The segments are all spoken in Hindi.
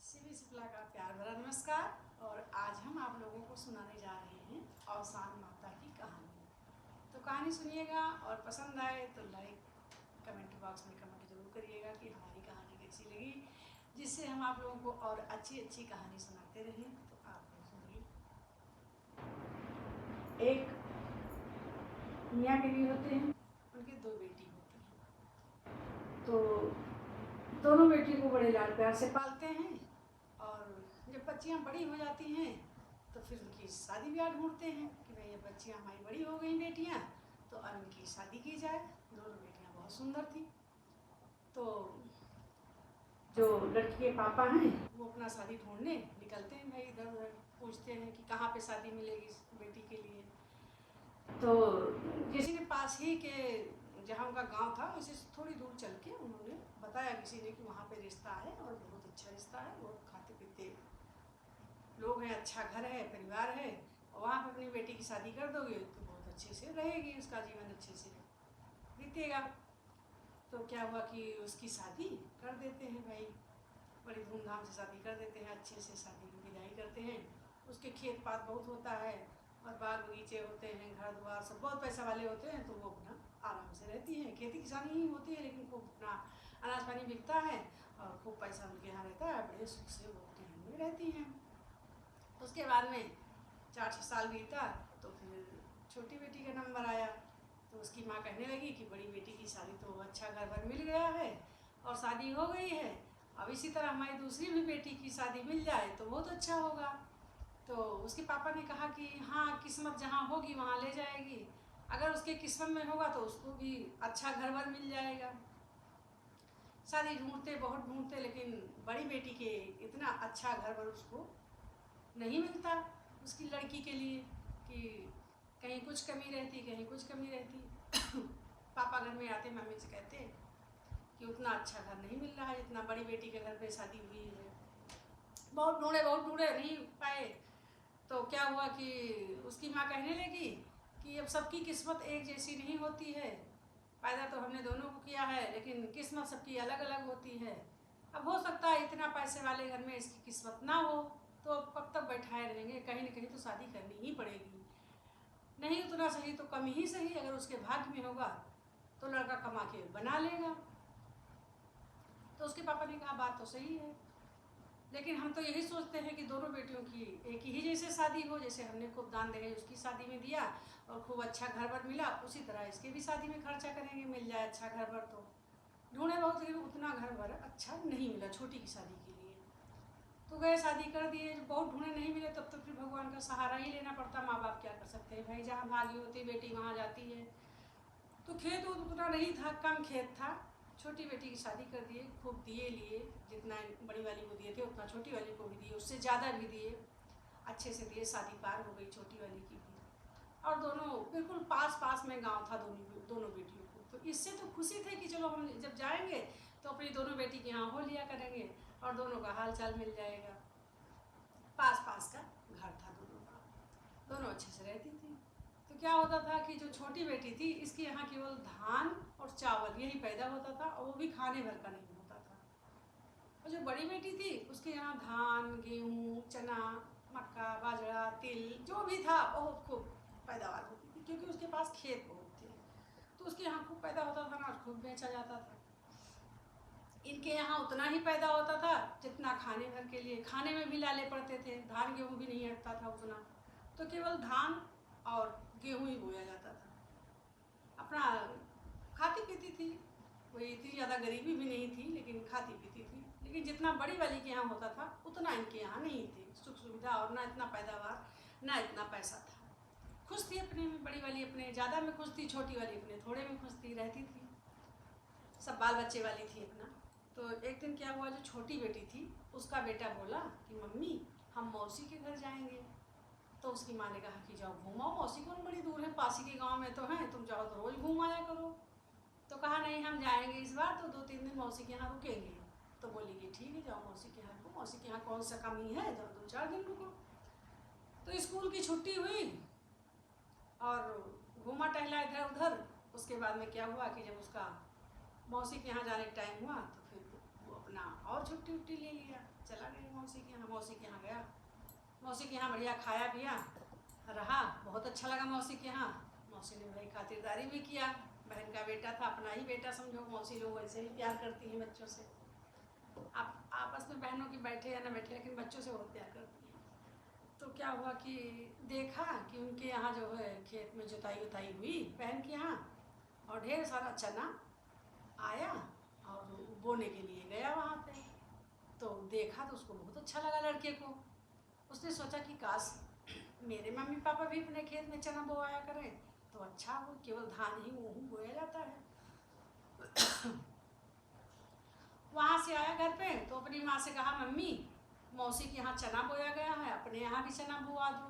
सीवी सिप्ला का प्यार भरा नमस्कार। और आज हम आप लोगों को सुनाने जा रहे हैं अवसान माता की कहानी। तो कहानी सुनिएगा और पसंद आए तो लाइक कमेंट बॉक्स में कमेंट जरूर करिएगा कि हमारी कहानी कैसी लगी, जिससे हम आप लोगों को और अच्छी अच्छी कहानी सुनाते रहें। तो आप लोग सुनिए। एक मियाँ बीवी होते हैं, उनके दो बेटी होती हैं। तो दोनों बेटी को बड़े लाड प्यार से पालते हैं और जब बच्चियां बड़ी हो जाती हैं तो फिर उनकी शादी ब्याह ढूंढते हैं कि भाई ये बच्चियां हमारी बड़ी हो गई बेटियां, तो अब इनकी शादी की जाए। दोनों बेटियां बहुत सुंदर थी। तो जो लड़की के पापा हैं वो अपना शादी ढूंढने निकलते हैं, भाई इधर उधर पूछते हैं कि कहाँ पे शादी मिलेगी बेटी के लिए। तो किसी के पास ही के जहाँ उनका गांव था उसे थोड़ी दूर चल के उन्होंने बताया किसी ने कि वहाँ पे रिश्ता है और बहुत अच्छा रिश्ता है, बहुत खाते पीते लोग हैं, अच्छा घर है, परिवार है, और वहाँ पर अपनी बेटी की शादी कर दोगे तो बहुत अच्छे से रहेगी, उसका जीवन अच्छे से बीतेगा। तो क्या हुआ कि उसकी शादी कर देते हैं भाई, बड़ी धूमधाम से शादी कर देते हैं, अच्छे से शादी की विदाई करते हैं। उसके खेत पात बहुत होता है और बाग बगीचे होते हैं, घर द्वार सब, बहुत पैसा वाले होते हैं। तो वो अपना आराम से रहती हैं, खेती किसानी ही होती है लेकिन खूब अपना अनाज पानी बिकता है और खूब पैसा उनके यहाँ रहता है, बड़े सुख से वो अपने घर में रहती हैं। उसके बाद में 4-6 साल बीता तो फिर छोटी बेटी का नंबर आया। तो उसकी माँ कहने लगी कि बड़ी बेटी की शादी तो अच्छा घर भर मिल गया है और शादी हो गई है, अब इसी तरह हमारी दूसरी भी बेटी की शादी मिल जाए तो बहुत अच्छा होगा। तो उसके पापा ने कहा कि हाँ, किस्मत जहाँ होगी वहाँ ले जाएगी, अगर उसके किस्मत में होगा तो उसको भी अच्छा घर भर मिल जाएगा। शादी ढूंढते, बहुत ढूंढते, लेकिन बड़ी बेटी के इतना अच्छा घर भर उसको नहीं मिलता उसकी लड़की के लिए, कि कहीं कुछ कमी रहती, कहीं कुछ कमी रहती। पापा घर में आते मम्मी से कहते कि उतना अच्छा घर नहीं मिल रहा है जितना बड़ी बेटी के घर पे शादी हुई है। बहुत ढूंढे नहीं पाए। तो क्या हुआ कि उसकी माँ कहने लगी कि अब सबकी किस्मत एक जैसी नहीं होती है, पैदा तो हमने दोनों को किया है लेकिन किस्मत सबकी अलग अलग होती है। अब हो सकता है इतना पैसे वाले घर में इसकी किस्मत ना हो, तो अब कब तक बैठाए रहेंगे, कहीं ना कहीं तो शादी करनी ही पड़ेगी। नहीं उतना सही तो कम ही सही, अगर उसके भाग्य में होगा तो लड़का कमा के बना लेगा। तो उसके पापा ने कहा बात तो सही है, लेकिन हम तो यही सोचते हैं कि दोनों बेटियों की एक ही जैसे शादी हो, जैसे हमने खूब दान दहेज उसकी शादी में दिया और खूब अच्छा घर भर मिला, उसी तरह इसके भी शादी में खर्चा करेंगे, मिल जाए अच्छा घर भर। तो ढूंढे बहुत लेकिन उतना घर भर अच्छा नहीं मिला छोटी की शादी के लिए। तो गए शादी कर दिए, बहुत ढूंढे नहीं मिले तब तो फिर भगवान का सहारा ही लेना पड़ता, माँ बाप क्या कर सकते हैं भाई, जहाँ भागी होती बेटी वहाँ जाती है। तो खेत उतना नहीं था, कम खेत था। छोटी बेटी की शादी कर दिए, खूब दिए लिए, जितना बड़ी वाली को दिए थे उतना छोटी वाली को भी दिए, उससे ज़्यादा भी दिए, अच्छे से दिए। शादी पार हो गई छोटी वाली की भी, और दोनों बिल्कुल पास पास में गांव था दोनों बेटियों को। तो इससे तो खुशी थे कि चलो हम जब जाएंगे तो अपनी दोनों बेटी के यहाँ हो लिया करेंगे और दोनों का हाल चाल मिल जाएगा। पास पास का घर था दोनों का, दोनों अच्छे से रहती थी। तो क्या होता था कि जो छोटी बेटी थी इसके यहाँ केवल धान और चावल यही पैदा होता था, और वो भी खाने भर का नहीं होता था। और जो बड़ी बेटी थी उसके यहाँ धान, गेहूँ, चना, मक्का, बाजरा, तिल जो भी था बहुत खूब पैदावार होती थी, क्योंकि उसके पास खेत बहुत थे। तो उसके यहाँ खूब पैदा होता था ना, खूब बेचा जाता था। इनके यहाँ उतना ही पैदा होता था जितना खाने भर के लिए, खाने में भी लाले पड़ते थे, धान गेहूँ भी नहीं हटता था उतना, तो केवल धान और गेहूँ ही बोया जाता था। अपना खाती पीती थी, कोई इतनी ज़्यादा गरीबी भी नहीं थी लेकिन खाती पीती थी। लेकिन जितना बड़ी वाली के यहाँ होता था उतना इनके यहाँ नहीं थे, सुख सुविधा और ना इतना पैदावार ना इतना पैसा था। खुश थी अपने में बड़ी वाली, अपने ज़्यादा में खुश थी, छोटी वाली अपने थोड़े में खुश थी, रहती थी, सब बाल बच्चे वाली थी अपना। तो एक दिन क्या हुआ, जो छोटी बेटी थी उसका बेटा बोला कि मम्मी हम मौसी के घर जाएंगे। तो उसकी माँ ने कहा कि जाओ घूम आओ, मौसी कौन बड़ी दूर है, पास ही के गांव में तो है, तुम जाओ तो रोज घूम आया करो। तो कहा नहीं हम जाएंगे इस बार, तो 2-3 दिन मौसी के यहाँ रुकेंगे। तो बोली कि ठीक है जाओ मौसी के यहाँ, को मौसी के यहाँ कौन सा कमी है, जाओ 2-4 दिन रुको। तो स्कूल की छुट्टी हुई और घूमा टहला इधर उधर। उसके बाद में क्या हुआ कि जब उसका मौसी के यहाँ जाने का टाइम हुआ तो फिर वो अपना और छुट्टी छुट्टी उट्टी ले लिया, चला गया मौसी के यहाँ। मौसी के यहाँ गया, मौसी के यहाँ बढ़िया खाया पिया रहा, बहुत अच्छा लगा मौसी के यहाँ। मौसी ने भाई खातिरदारी भी किया, बहन का बेटा था, अपना ही बेटा समझो। मौसी लोग वैसे ही प्यार करती हैं बच्चों से, आप आपस में बहनों की बैठे या ना बैठे, लेकिन बच्चों से बहुत प्यार करती हैं। तो क्या हुआ कि देखा कि उनके यहाँ जो है खेत में जुताई उताई हुई बहन के यहाँ, और ढेर सारा चना आया और बोने के लिए गया वहाँ पे। तो देखा तो उसको बहुत अच्छा लगा लड़के को। उसने सोचा कि काश मेरे मम्मी पापा भी अपने खेत में चना बोआया करें तो अच्छा हो, केवल धान ही गेहूँ बोया जाता है। वहाँ से आया घर पे तो अपनी माँ से कहा, मम्मी मौसी के यहाँ चना बोया गया है, अपने यहाँ भी चना बोआ दो।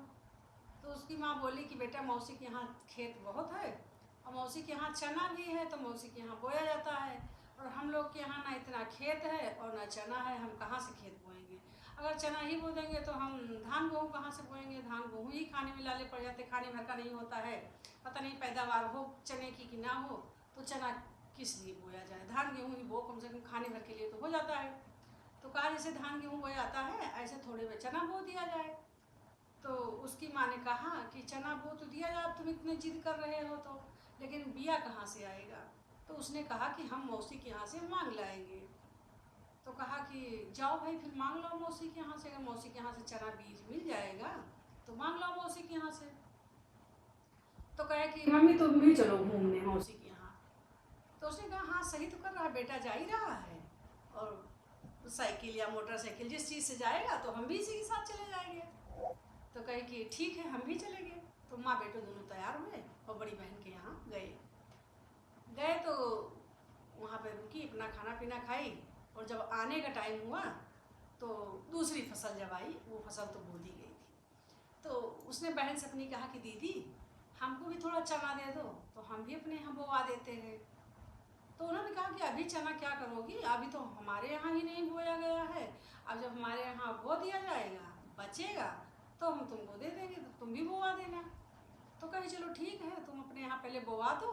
तो उसकी माँ बोली कि बेटा मौसी के यहाँ खेत बहुत है और मौसी के यहाँ चना भी है, तो मौसी के यहाँ बोया जाता है, और हम लोग के यहाँ ना इतना खेत है और ना चना है, हम कहाँ से खेत बोएंगे। अगर चना ही बो देंगे तो हम धान गेहूँ कहाँ से बोएंगे। धान गेहूँ ही खाने में लाले पड़ जाते, खाने भर का नहीं होता है, पता नहीं पैदावार हो चने की कि ना हो, तो चना किस लिए बोया जाए। धान गेहूँ ही बो, कम से कम खाने भर के लिए तो हो जाता है। तो कहा जैसे धान गेहूँ बोया जाता है ऐसे थोड़े में चना बो दिया जाए। तो उसकी माँ ने कहा कि चना बो तो दिया जाए, तुम इतने जिद कर रहे हो तो, लेकिन बिया कहाँ से आएगा। तो उसने कहा कि हम मौसी के यहाँ से मांग लाएंगे। तो कहा कि जाओ भाई फिर मांग लो मौसी के यहाँ से, अगर मौसी के यहाँ से चना बीज मिल जाएगा तो मांग लो मौसी के यहाँ से। तो कहे कि मम्मी तुम भी चलो घूमने मौसी के यहाँ। तो उसने कहा हाँ सही तो कर रहा है बेटा, जा ही रहा है, और साइकिल या मोटरसाइकिल जिस चीज़ से जाएगा तो हम भी इसी के साथ चले जाएंगे। तो कहे कि ठीक है हम भी चले गए। तो माँ बेटे दोनों तैयार हुए और बड़ी बहन के यहाँ गए तो वहाँ पे रुकी, अपना खाना पीना खाई, और जब आने का टाइम हुआ तो दूसरी फसल जब आई, वो फसल तो बो दी गई थी। तो उसने बहन से अपनी कहा कि दीदी हमको भी थोड़ा चना दे दो, तो हम भी अपने यहाँ बोवा देते हैं। तो उन्होंने कहा कि अभी चना क्या करोगी, अभी तो हमारे यहाँ ही नहीं बोया गया है, अब जब हमारे यहाँ बो दिया जाएगा बचेगा तो हम तुमको दे देंगे, तो तुम भी बोवा देना। तो कहे चलो ठीक है, तुम अपने यहाँ पहले बोवा दो,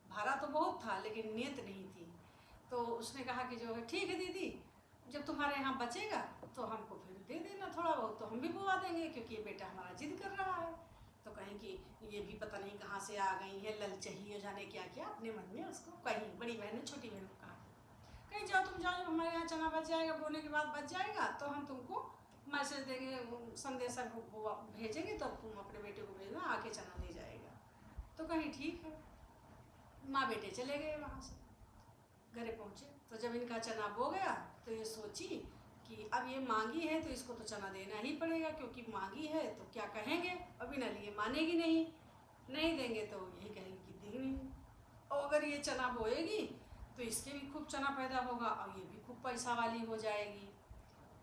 भाड़ा तो बहुत था लेकिन नियत नहीं थी। तो उसने कहा कि जो है ठीक है दीदी, जब तुम्हारे यहाँ बचेगा तो हमको फिर दे देना थोड़ा बहुत, तो हम भी बोवा देंगे, क्योंकि ये बेटा हमारा जिद कर रहा है। तो कहें कि ये भी पता नहीं कहाँ से आ गई है, ललचही हो जाने क्या क्या अपने मन में उसको कहीं, बड़ी बहन ने छोटी बहन को कहा, कहीं जाओ तुम जाओ, जब हमारे यहाँ चना बच जाएगा, बोने के बाद बच जाएगा तो हम तुमको मैसेज देंगे, संदेशा भेजेंगे, तो तुम अपने बेटे को भेजना, आके चना ले जाएगा। तो कहीं ठीक है, माँ बेटे चले गए वहाँ से, घरे पहुँचे। तो जब इनका चना बो गया तो ये सोची कि अब ये मांगी है तो इसको तो चना देना ही पड़ेगा, क्योंकि मांगी है तो क्या कहेंगे, अभी न लिए मानेगी नहीं, नहीं देंगे तो यही कहेंगे कि दी नहीं। और अगर ये चना बोएगी तो इसके भी खूब चना पैदा होगा और ये भी खूब पैसा वाली हो जाएगी।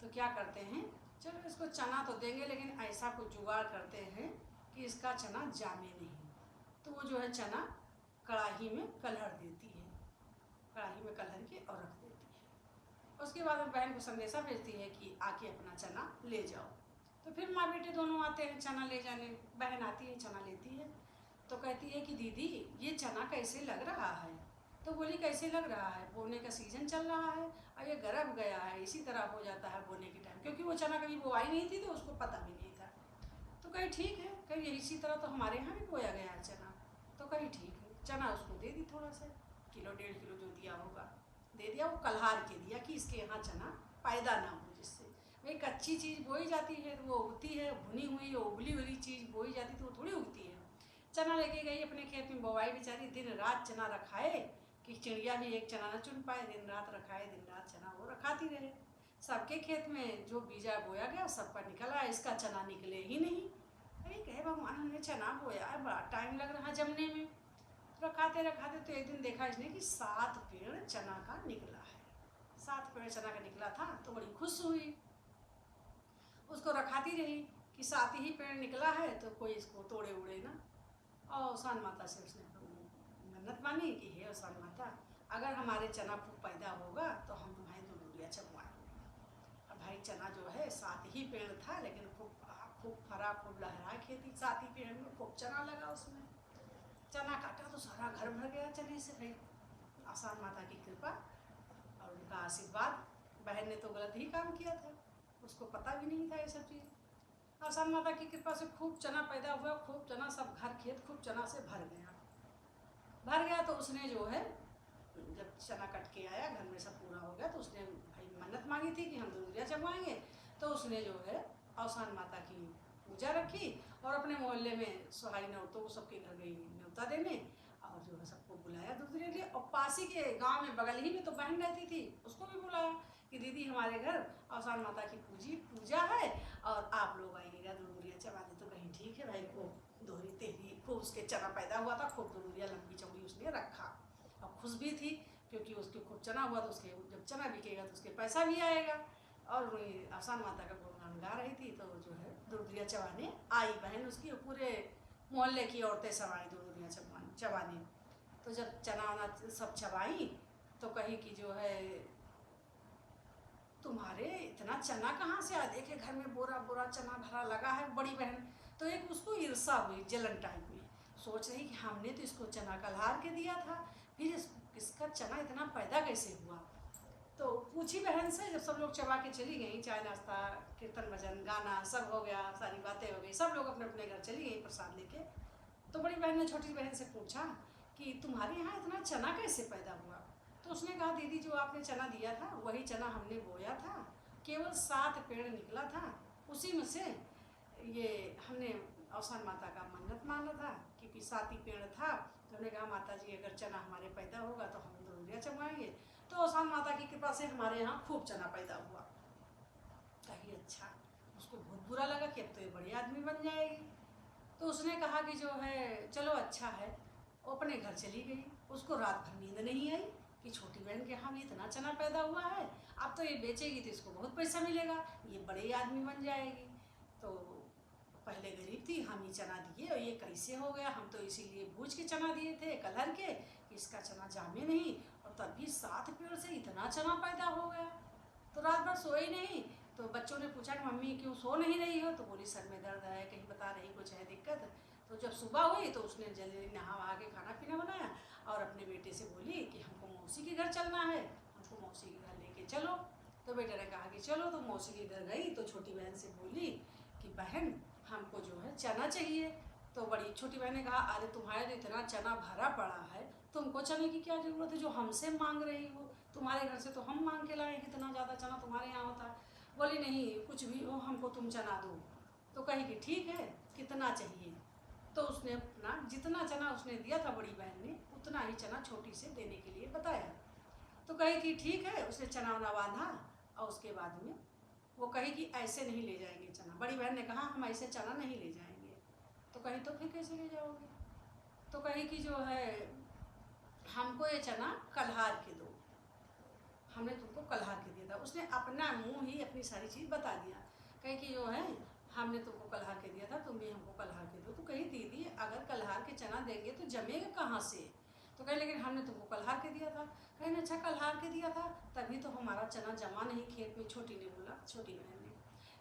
तो क्या करते हैं, चलो इसको चना तो देंगे, लेकिन ऐसा कुछ जुगाड़ करते हैं कि इसका चना जामे नहीं। तो वो जो है चना कढ़ाई में कलहर देती है, कढ़ाई में कलहर के और रख देती है। उसके बाद बहन को संदेशा भेजती है कि आके अपना चना ले जाओ। तो फिर माँ बेटे दोनों आते हैं चना ले जाने। बहन आती है चना लेती है, तो कहती है कि दीदी ये चना कैसे लग रहा है। तो बोली कैसे लग रहा है, बोने का सीज़न चल रहा है और ये गरम गया है, इसी तरह हो जाता है बोने के टाइम, क्योंकि वो चना कभी बोआई नहीं थी तो उसको पता भी नहीं था। तो कही ठीक है, कही इसी तरह तो हमारे यहाँ भी बोया गया है चना। तो कही ठीक है, चना उसको दे दी, थोड़ा सा किलो 1.5 किलो जो दिया होगा दे दिया। वो कल्हार के दिया कि इसके यहाँ चना पैदा ना हो, जिससे भाई कच्ची चीज़ बोई जाती है तो वो उगती है, भुनी हुई या उबली हुई चीज़ बोई जाती तो वो थोड़ी उगती है। चना लेके गई अपने खेत में, बोवाई बेचारी, दिन रात चना रखाए कि चिड़िया भी एक चना न चुन पाए, दिन रात रखाए, दिन रात चना वो रखाती रहे। सबके खेत में जो बीजा बोया गया सबका निकला, इसका चना निकले ही नहीं। अरे कहे भगवान हमने चना बोया है, बड़ा टाइम लग रहा जमने में। रखाते रखाते तो एक दिन देखा इसने कि 7 पेड़ चना का निकला है। 7 पेड़ चना का निकला था तो बड़ी खुश हुई, उसको रखाती रही कि 7 ही पेड़ निकला है तो कोई इसको तोड़े उड़े ना। और उसान माता से उसने मन्नत मानी कि हे उसान माता, अगर हमारे चना खूब पैदा होगा तो हम तुम्हारी 2 डूडिया चबवाएंगे। अब भाई चना जो है 7 ही पेड़ था, लेकिन खूब फरा, खूब लहरा खेती, 7 ही पेड़ में खूब चना लगा। उसमें चना काटा तो सारा घर भर गया चने से। भाई आसान माता की कृपा और उनका आशीर्वाद बहन ने तो गलत ही काम किया था, उसको पता भी नहीं था ये सब चीज़। आसान माता की कृपा से खूब चना पैदा हुआ, खूब चना, सब घर खेत खूब चना से भर गया। तो उसने जो है जब चना कट के आया, घर में सब पूरा हो गया, तो उसने भाई मन्नत मांगी थी कि हम दूरिया चढ़वाएंगे। तो उसने जो है आसान माता की पूजा रखी और अपने मोहल्ले में सुहाई औरतों को सबके घर गई न्योता देने, और जो है सबको बुलाया दूसरे लिए। और पास ही के गांव में बगल ही में तो बहन रहती थी, उसको भी बुलाया कि दीदी हमारे घर आसान माता की पूजा है और आप लोग आइएगा दूरिया चबाने। तो कहीं ठीक है भाई, खूब दोहरी तेहरी खूब उसके चना पैदा हुआ था, खूब दूरिया लंबी चौड़ी उसने रखा और खुश भी थी क्योंकि उसके खूब चना हुआ, तो उसके जब चना बिकेगा तो उसके पैसा भी आएगा। और आसान माता का गुणगान गा रही थी, तो जो है दूरिया चबाने आई बहन उसकी, पूरे मोहल्ले की औरतें सब आई दूरिया चबाने। तो जब चना वना सब चबाई तो कही कि जो है तुम्हारे इतना चना कहाँ से आ, देखे घर में बोरा बोरा चना भरा लगा है। बड़ी बहन तो एक उसको ईर्षा हुई, जलन टाइप में, सोच रही कि हमने तो इसको चना कल्हार के दिया था, फिर इसका चना इतना पैदा कैसे हुआ। तो पूछी बहन से, जब सब लोग चबा के चली गई, चाय नाश्ता कीर्तन भजन गाना सब हो गया, सारी बातें हो गई, सब लोग अपने अपने घर चली गई प्रसाद लेके। तो बड़ी बहन ने छोटी बहन से पूछा कि तुम्हारे यहाँ इतना चना कैसे पैदा हुआ। तो उसने कहा दीदी जो आपने चना दिया था वही चना हमने बोया था, केवल 7 पेड़ निकला था, उसी में से ये हमने आसान माता का मन्नत माना था क्योंकि 7 ही पेड़ था। तो हमने कहा माता जी अगर चना हमारे पैदा होगा तो हम दूरिया चढ़वाएंगे। तो आसान माता की कृपा से हमारे यहाँ खूब चना पैदा हुआ। कही अच्छा, उसको बहुत बुरा लगा कि अब तो ये बड़ी आदमी बन जाएगी। तो उसने कहा कि जो है चलो अच्छा है, वो अपने घर चली गई। उसको रात भर नींद नहीं आई कि छोटी बहन के यहाँ भी इतना चना पैदा हुआ है, अब तो ये बेचेगी तो इसको बहुत पैसा मिलेगा, ये बड़े आदमी बन जाएगी। तो पहले गरीब थी, हम ही चना दिए और ये कैसे हो गया, हम तो इसीलिए भूज के चना दिए थे कलहर के कि इसका चना जामे नहीं, और तब भी 7 पेड़ से इतना चना पैदा हो गया। तो रात भर सोई नहीं। तो बच्चों ने पूछा कि मम्मी क्यों सो नहीं रही हो। तो बोली सर में दर्द है, कहीं बता रही कुछ है दिक्कत। तो जब सुबह हुई तो उसने जल्दी नहा वहा के खाना पीना बनाया और अपने बेटे से बोली कि हमको मौसी के घर चलना है, हमको मौसी के घर लेके चलो। तो बेटे ने कहा कि चलो। तो मौसी के घर गई तो छोटी बहन से बोली कि बहन हमको जो है चना चाहिए। तो बड़ी छोटी बहन ने कहा अरे तुम्हारे तो इतना चना भरा पड़ा है, तुमको चने की क्या ज़रूरत है जो हमसे मांग रही हो, तुम्हारे घर से तो हम मांग के लाए, कितना ज़्यादा चना तुम्हारे यहाँ होता। बोली नहीं कुछ भी हो हमको तुम चना दो। तो कही कि ठीक है कितना चाहिए। तो उसने अपना जितना चना उसने दिया था बड़ी बहन ने उतना ही चना छोटी से देने के लिए बताया। तो कही कि ठीक है, उसने चना वना बांधा और उसके बाद में वो कही कि ऐसे नहीं ले जाएंगे चना। बड़ी बहन ने कहा हम ऐसे चना नहीं ले जाएंगे। तो कही तो फिर कैसे ले जाओगे। तो कही कि जो है हमको ये चना कल्हार के दो, हमने तुमको कल्हार के दिया था। उसने अपना मुंह ही अपनी सारी चीज़ बता दिया। कहीं कि जो है हमने तुमको कल्हार के दिया था, तुम भी हमको कल्हार के दो। तो कही दीदी अगर कल्हार के चना देंगे तो जमेगा कहाँ से। तो कहे लेकिन हमने तुमको कल्हार के दिया था। कहीं अच्छा कल्हार के दिया था तभी तो हमारा चना जमा नहीं खेत में। छोटी ने बोला, छोटी बहन ने।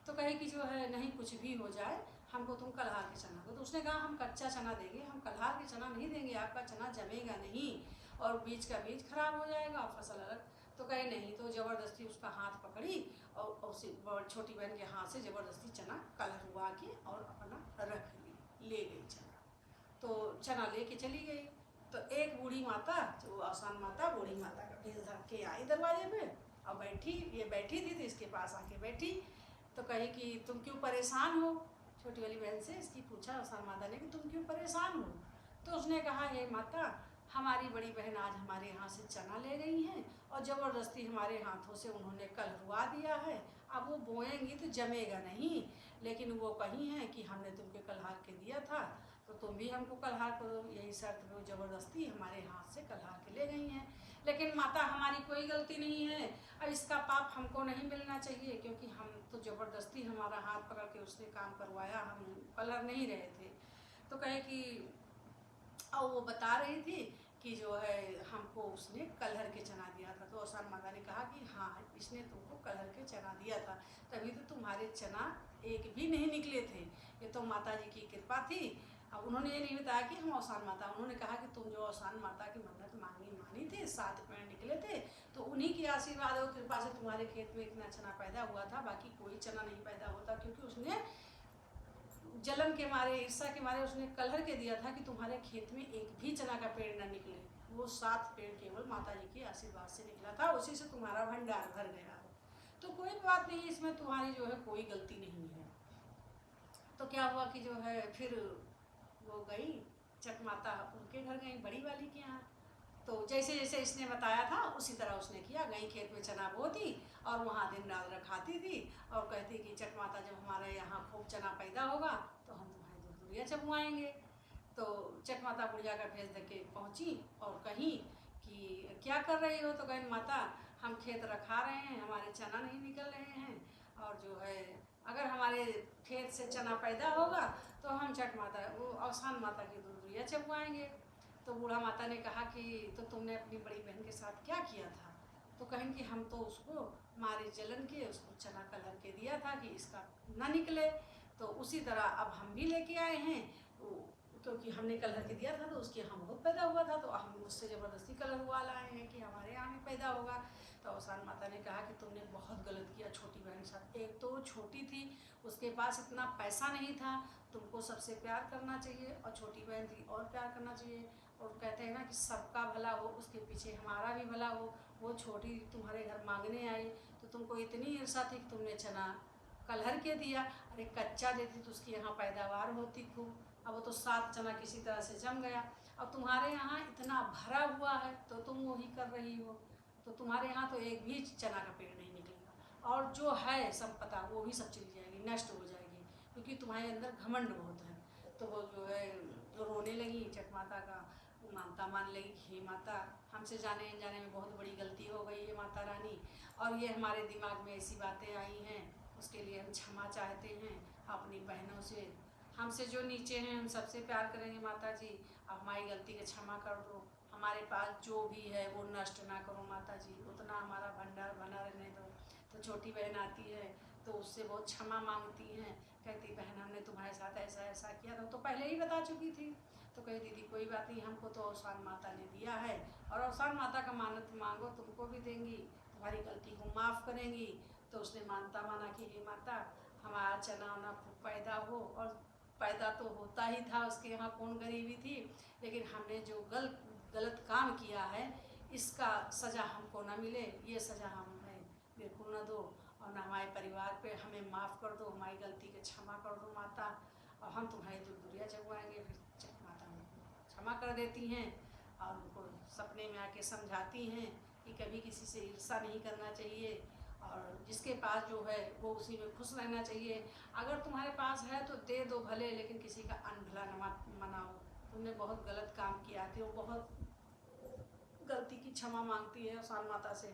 तो कहे कि जो है नहीं कुछ भी हो जाए हमको तुम कल्हार के चना दो। तो उसने कहा हम कच्चा चना देंगे, हम कल्हार के चना नहीं देंगे, आपका चना जमेगा नहीं और बीज का बीज खराब हो जाएगा और फसल अलग। तो कहे नहीं। तो ज़बरदस्ती उसका हाथ पकड़ी और उसी छोटी बहन के हाथ से ज़बरदस्ती चना कलरवा के और अपना रख ले गई चना। तो चना लेके चली गई। तो एक बूढ़ी माता जो आसान माता बूढ़ी माता का भेज धर के आई दरवाजे पे और बैठी, ये बैठी थी तो इसके पास आके बैठी। तो कही कि तुम क्यों परेशान हो। छोटी वाली बहन से इसकी पूछा आसान माता ने कि तुम क्यों परेशान हो। तो उसने कहा हे माता हमारी बड़ी बहन आज हमारे यहाँ से चना ले गई हैं और ज़बरदस्ती हमारे हाथों से उन्होंने कलरवा दिया है। अब वो बोएंगी तो जमेगा नहीं, लेकिन वो कही हैं कि हमने तुमको कल्हार के दिया था तो तुम भी हमको कल्हार करो, यही शर्त पे वो ज़बरदस्ती हमारे हाथ से कल्हार के ले गई हैं। लेकिन माता हमारी कोई गलती नहीं है, अब इसका पाप हमको नहीं मिलना चाहिए क्योंकि हम तो ज़बरदस्ती हमारा हाथ पकड़ के उसने काम करवाया, हम कलर नहीं रहे थे। तो कहे कि और वो बता रही थी कि जो है हमको उसने कलहर के चना दिया था। तो आसान माता ने कहा कि हाँ इसने तुमको कलहर के चना दिया था तभी तो तुम्हारे चना एक भी नहीं निकले थे, ये तो माता जी की कृपा थी। अब उन्होंने ये नहीं बताया कि हम आसान माता, उन्होंने कहा कि तुम जो आसान माता की मन्नत मानी थी 7 पेड़ निकले थे तो उन्हीं की आशीर्वाद और कृपा से तुम्हारे खेत में इतना चना पैदा हुआ था, बाकी कोई चना नहीं पैदा होता, क्योंकि उसने जलन के मारे, ईर्ष्या के मारे उसने कलह के दिया था कि तुम्हारे खेत में एक भी चना का पेड़ न निकले। वो 7 पेड़ केवल माता जी के आशीर्वाद से निकला था, उसी से तुम्हारा भंडार भर गया है। तो कोई बात नहीं, इसमें तुम्हारी जो है कोई गलती नहीं है। तो क्या हुआ कि जो है फिर वो गई चक माता उनके घर गई, बड़ी वाली के यहाँ। तो जैसे जैसे इसने बताया था उसी तरह उसने किया, गई खेत में चना बोती और वहाँ दिन रात रखाती थी और कहती कि चक माता जब हमारे यहाँ खूब चना पैदा होगा तो हम तुम्हारी दूध दुरिया चबवाएंगे। तो चक माता बुढ़िया का भेज दे के पहुँची और कहीं कि क्या कर रही हो? तो कहीं माता हम खेत रखा रहे हैं, हमारे चना नहीं निकल रहे हैं, और जो है अगर हमारे खेत से चना पैदा होगा तो हम चक माता वो अवसान माता की दूध दुरिया चबवाएंगे। तो बूढ़ा माता ने कहा कि तो तुमने अपनी बड़ी बहन के साथ क्या किया था? तो कहें कि हम तो उसको मारे जलन के उसको चना कलर के दिया था कि इसका ना निकले। तो उसी तरह अब हम भी लेके आए हैं, क्योंकि हमने कलर के दिया था तो उसके यहाँ बहुत पैदा हुआ था, तो हम उससे ज़बरदस्ती कलर हुआ लाए हैं कि हमारे यहाँ भी पैदा होगा। तो अवसान माता ने कहा कि तुमने बहुत गलत किया छोटी बहन के साथ। एक तो छोटी थी, उसके पास इतना पैसा नहीं था, तुमको सबसे प्यार करना चाहिए, और छोटी बहन थी और प्यार करना चाहिए। और कहते हैं ना कि सबका भला हो, उसके पीछे हमारा भी भला हो। वो छोटी तुम्हारे घर मांगने आई तो तुमको इतनी ईर्ष्या थी कि तुमने चना कलहर के दिया। अरे कच्चा देती तो उसकी यहाँ पैदावार होती खूब। अब वो तो 7 चना किसी तरह से जम गया। अब तुम्हारे यहाँ इतना भरा हुआ है तो तुम वही कर रही हो, तो तुम्हारे यहाँ तो एक भी चना का पेड़ नहीं निकलेगा, और जो है सब पता वो भी सब चली जाएगी, नष्ट हो जाएगी, क्योंकि तुम्हारे अंदर घमंड बहुत है। तो वो जो है रोने लगी चक माता का मानता मान लगी, हे माता हमसे जाने अनजाने में बहुत बड़ी गलती हो गई है माता रानी, और ये हमारे दिमाग में ऐसी बातें आई हैं, उसके लिए हम क्षमा चाहते हैं अपनी बहनों से। हमसे जो नीचे हैं हम सबसे प्यार करेंगे माता जी, अब हमारी गलती का क्षमा कर दो। हमारे पास जो भी है वो नष्ट ना करो माता जी, उतना हमारा भंडार बना रहने दो। तो छोटी बहन आती है तो उससे बहुत क्षमा मांगती हैं, कहती बहन हमने तुम्हारे साथ ऐसा ऐसा किया था, तो पहले ही बता चुकी थी। तो कही दीदी कोई बात नहीं, हमको तो अवसान माता ने दिया है, और अवसान माता का मानत मांगो तुमको भी देंगी, तुम्हारी गलती को माफ़ करेंगी। तो उसने मानता माना कि हे माता हमारा चना ना खूब पैदा हो, और पैदा तो होता ही था, उसके यहाँ कौन गरीबी थी, लेकिन हमने जो गलत काम किया है इसका सज़ा हमको ना मिले, ये सज़ा हमें बिल्कुल न दो, और न हमारे परिवार पे हमें माफ़ कर दो, हमारी गलती के क्षमा कर दो माता, और हम तुम्हारी दूध दुरिया चबवाएंगे। फिर चक माता उनको क्षमा कर देती हैं और उनको सपने में आके समझाती हैं कि कभी किसी से ईर्ष्या नहीं करना चाहिए, और जिसके पास जो है वो उसी में खुश रहना चाहिए। अगर तुम्हारे पास है तो दे दो भले, लेकिन किसी का अनभला न मनाओ। तुमने बहुत गलत काम किया थी, वो बहुत गलती की क्षमा मांगती है अवसान माता से,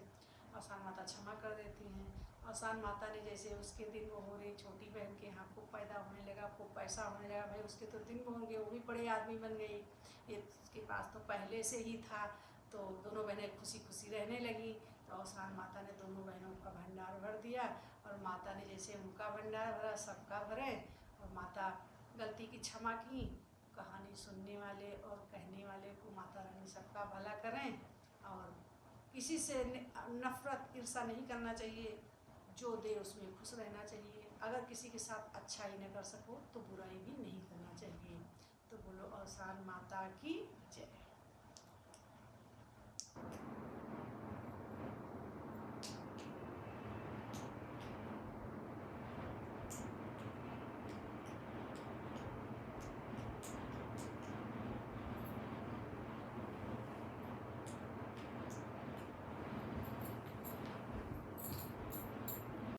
अवसान माता क्षमा कर देती हैं। अवसान माता ने जैसे उसके दिन वो हो रही, छोटी बहन के यहाँ खूब पैदा होने लगा, खूब पैसा होने लगा, भाई उसके तो दिन होंगे, वो भी बड़े आदमी बन गई, ये उसके पास तो पहले से ही था। तो दोनों बहनें खुशी खुशी रहने लगी। तो अवसान माता ने दोनों बहनों का भंडार भर दिया, और माता ने जैसे उनका भंडार भरा सबका भरे, और माता गलती की क्षमा की। कहानी सुनने वाले और कहने वाले को माता रानी सबका भला करें, और किसी से नफ़रत ईर्ष्या नहीं करना चाहिए, जो दे उसमें खुश रहना चाहिए। अगर किसी के साथ अच्छाई न कर सको तो बुराई भी नहीं करना चाहिए। तो बोलो अवसान माता की जय।